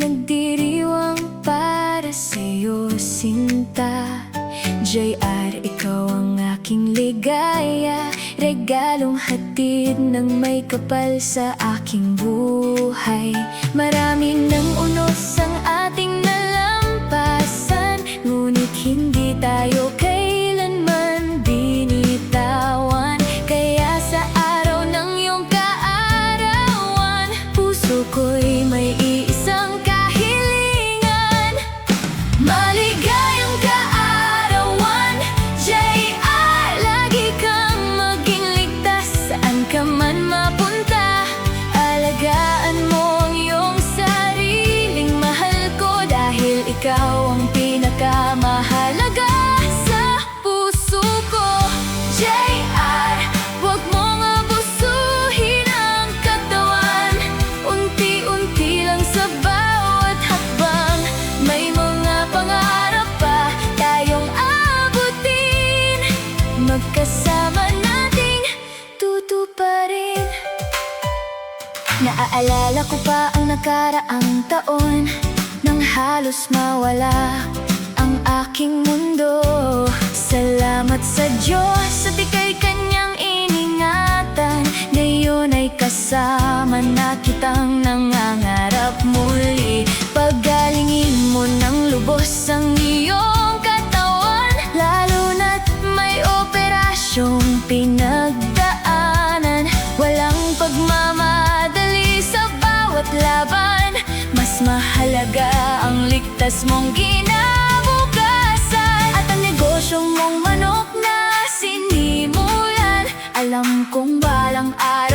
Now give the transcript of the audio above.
nagdiriwang para sa'yo, sinta. JR, ikaw ang aking ligaya, regalong hatid ng may kapal sa aking buhay. Marami ng unos ang ating nalampasan, ngunit hindi tayo kailanman binitawan. Kaya sa araw ng iyong kaarawan, puso ko'y may iisang kahilingan. Maligayang kaarawan, JR, lagi kang maging ligtas saan ka man mapunta. Alagaan mo ang iyong sariling mahal ko, dahil ikaw ang pinakamahalaga sa puso ko. JR, huwag mong abusuhin ang katawan, unti-unti lang sa bawat hakbang. May mga pangarap pa tayong abutin, magkasama nating tutuparin. Naaalala ko pa ang nakaraang taon, nang halos mawala ang aking mundo. Salamat sa Diyos at ika'y kanyang iningatan, ngayon ay kasama na kitang nangangarap muli. Pagalingin mo ng lubos ang iyong katawan, lalo na't may operasyong pinagdaanan. Walang pagmamadali sa bawat laban, mas mahalaga ang ligtas mong kinabukasan. At ang negosyong mong manok na sinimulan, alam kong balang araw